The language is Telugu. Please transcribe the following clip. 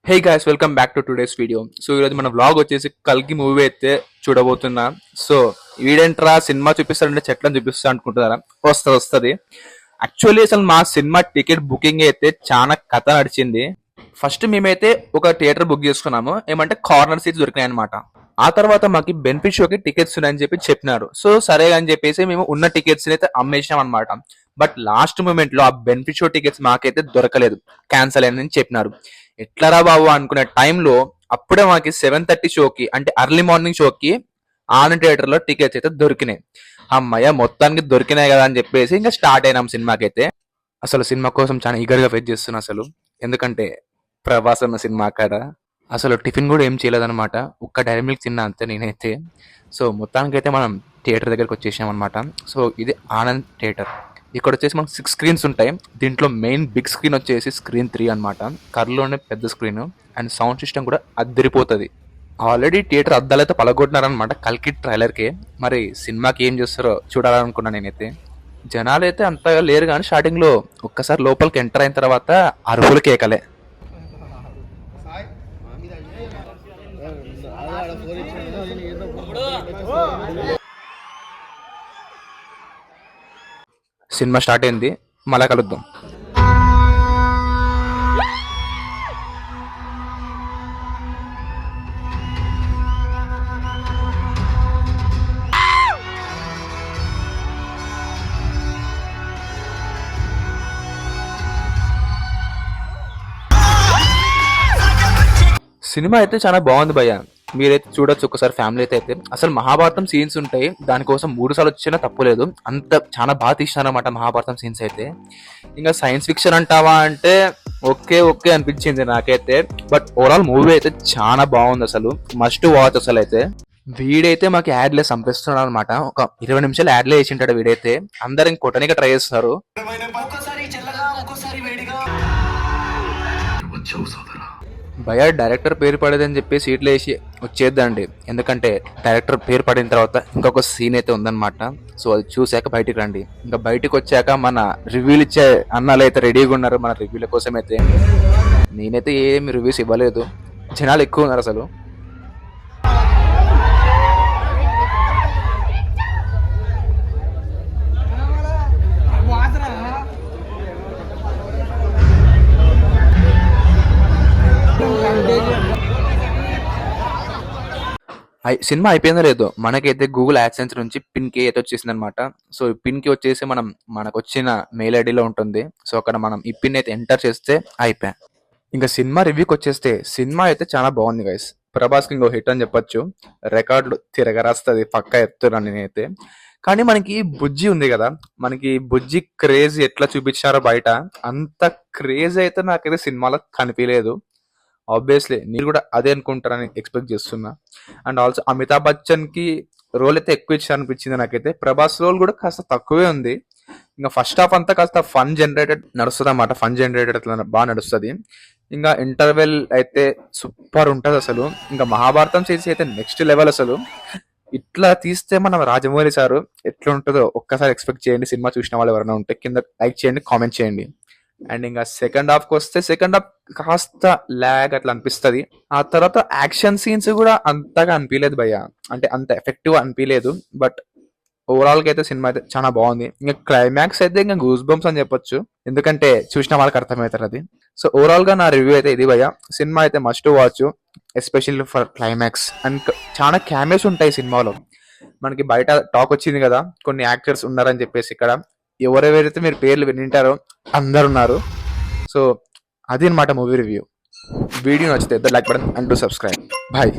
Hey guys, welcome back to today's video. So ఈరోజు మన వ్లాగ్ వచ్చేసి కల్కి మూవీ అయితే చూడబోతున్నా. సో వీడేంట్రా సినిమా చూపిస్తాడంటే చెట్లను చూపిస్తా అనుకుంటున్నారా? వస్తుంది. యాక్చువల్లీ అసలు మా సినిమా టికెట్ బుకింగ్ అయితే చాలా కథ నడిచింది. ఫస్ట్ మేమైతే ఒక థియేటర్ బుక్ చేసుకున్నాము, ఏమంటే కార్నర్ సీట్స్ దొరికినాయి అనమాట. ఆ తర్వాత మాకు బెనిఫిట్ షోకి టికెట్స్ ఉన్నాయని చెప్పినారు. సో సరే అని చెప్పేసి మేము ఉన్న టికెట్స్ అయితే అమ్మేసినాం అనమాట. బట్ లాస్ట్ మూమెంట్ లో ఆ బెనిఫిట్ షో టికెట్స్ మాకైతే దొరకలేదు, క్యాన్సల్ అయిందని చెప్పినారు. ఎట్లరా బాబు అనుకునే టైంలో అప్పుడే మాకి 7:30 షోకి, అంటే అర్లీ మార్నింగ్ షోకి ఆనంద్ థియేటర్ లో టికెట్స్ అయితే దొరికినాయి. అమ్మయ్య మొత్తానికి దొరికినాయి కదా అని చెప్పేసి ఇంకా స్టార్ట్ అయినాం సినిమాకి అయితే. అసలు సినిమా కోసం చాలా ఈగర్ గా వెయిట్ చేస్తున్నా అసలు, ఎందుకంటే ప్రభాస్ అన్న సినిమా కాడ అసలు టిఫిన్ కూడా ఏం చేయలేదన్నమాట. ఒక్క డైరీ మిల్క్ తిన్నా అంతే నేనైతే. సో మొత్తానికైతే మనం థియేటర్ దగ్గరకు వచ్చేసాం అనమాట. సో ఇది ఆనంద్ థియేటర్. ఇక్కడ వచ్చేసి మనకు 6 స్క్రీన్స్ ఉంటాయి. దీంట్లో మెయిన్ బిగ్ స్క్రీన్ వచ్చేసి స్క్రీన్ 3 అనమాట. కర్లోనే పెద్ద స్క్రీన్ అండ్ సౌండ్ సిస్టమ్ కూడా అద్దరిపోతుంది. ఆల్రెడీ థియేటర్ అద్దాలైతే పలగొట్టినారనమాట కల్కి ట్రైలర్కి. మరి సినిమాకి ఏం చేస్తారో చూడాలనుకున్నా నేనైతే. జనాలు అయితే అంతగా లేరు, కానీ స్టార్టింగ్ లో ఒక్కసారి లోపలికి ఎంటర్ అయిన తర్వాత అరుపులు కేకలే. సినిమా స్టార్ట్ అయింది, మళ్ళా కలుద్దాం. సినిమా అయితే చాలా బాగుంది భయ్య, మీరైతే చూడొచ్చు ఒకసారి ఫ్యామిలీ అయితే. అసలు మహాభారతం సీన్స్ ఉంటాయి, దానికోసం 3 సార్లు వచ్చినా తప్పులేదు. అంత చాలా బాగా తీసినారన్నమాట మహాభారతం సీన్స్ అయితే. ఇంకా సైన్స్ ఫిక్షన్ అంటావా అంటే ఓకే ఓకే అనిపించింది నాకైతే. బట్ ఓవరాల్ మూవీ అయితే చాలా బాగుంది, అసలు మస్ట్ వాచ్ అసలు అయితే. వీడైతే మాకు యాడ్లే సంపిస్తున్నాడు అనమాట. ఒక 20 నిమిషాలు యాడ్లే వేసింటాడు వీడైతే. అందరు కొట్టడానికి ట్రై చేస్తున్నారు. భయ డైరెక్టర్ పేరు పడేదని చెప్పి సీట్లు వేసి వచ్చేద్దండి, ఎందుకంటే డైరెక్టర్ పేరు పడిన తర్వాత ఇంకొక సీన్ అయితే ఉందన్నమాట. సో అది చూసాక బయటికి రండి. ఇంకా బయటకు వచ్చాక మన రివ్యూలు ఇచ్చే అన్నాలు అయితే రెడీగా ఉన్నారు మన రివ్యూల కోసం అయితే. నేనైతే ఏమి రివ్యూస్ ఇవ్వలేదు, జనాలు ఎక్కువ ఉన్నారు అసలు. సినిమా అయిపోయిందో లేదో, మనకైతే గూగుల్ యాడ్సెన్స్ నుంచి పిన్ కి అయితే వచ్చేసింది అనమాట. సో ఈ పిన్ కి వచ్చేసి మనకు వచ్చిన మెయిల్ ఐడిలో ఉంటుంది. సో అక్కడ మనం ఈ పిన్ అయితే ఎంటర్ చేస్తే అయిపోయా. ఇంకా సినిమా రివ్యూకి వచ్చేస్తే సినిమా అయితే చాలా బాగుంది గైస్. ప్రభాస్కి ఇంకో హిట్ అని చెప్పొచ్చు, రికార్డులు తిరగరాస్తుంది పక్క ఎత్తున్నాను నేనైతే. కానీ మనకి బుజ్జి ఉంది కదా, మనకి బుజ్జి క్రేజ్ ఎట్లా చూపించారో బయట, అంత క్రేజ్ అయితే నాకైతే సినిమాలో కనిపించలేదు. ఆబ్వియస్లీ మీరు కూడా అదే అనుకుంటారని ఎక్స్పెక్ట్ చేస్తున్నా. అండ్ ఆల్సో అమితాబ్ బచ్చన్ కి రోల్ అయితే ఎక్కువ ఇచ్చారు అనిపించింది నాకైతే. ప్రభాస్ రోల్ కూడా కాస్త తక్కువే ఉంది. ఇంకా ఫస్ట్ హాఫ్ అంతా కాస్త ఫన్ జనరేటెడ్ నడుస్తుంది అన్నమాట. ఫన్ జనరేటెడ్ అట్లా బాగా నడుస్తుంది. ఇంకా ఇంటర్వెల్ అయితే సూపర్ ఉంటుంది అసలు. ఇంకా మహాభారతం చేసి అయితే నెక్స్ట్ లెవెల్ అసలు. ఇట్లా తీస్తే మనం రాజమౌళి సారు ఎట్లా ఉంటుందో ఒక్కసారి ఎక్స్పెక్ట్ చేయండి. సినిమా చూసిన వాళ్ళు ఎవరైనా ఉంటే కింద లైక్ చేయండి, కామెంట్ చేయండి. అండ్ ఇంకా సెకండ్ హాఫ్ కి వస్తే సెకండ్ హాఫ్ కాస్త ల్యాగ్ అట్లా అనిపిస్తుంది. ఆ తర్వాత యాక్షన్ సీన్స్ కూడా అంతగా అనిపించలేదు భయ్య, అంటే అంత ఎఫెక్టివ్ అనిపించలేదు. బట్ ఓవరాల్ గా అయితే సినిమా అయితే చాలా బాగుంది. ఇంకా క్లైమాక్స్ అయితే ఇంకా గూస్ బంప్స్ అని చెప్పొచ్చు, ఎందుకంటే చూసిన వాళ్ళకి అర్థమవుతారు అది. సో ఓవరాల్ గా నా రివ్యూ అయితే ఇది భయ్య. సినిమా అయితే must watch, especially for climax. And చాలా క్యామెరాస్ ఉంటాయి సినిమాలో. మనకి బయట టాక్ వచ్చింది కదా కొన్ని యాక్టర్స్ ఉన్నారని చెప్పేసి. ఇక్కడ ఎవరెవరైతే మీరు పేర్లు వింటారో అందరు ఉన్నారు. సో అది అనమాట మూవీ రివ్యూ. వీడియో నచ్చితే like button and to subscribe. Bye.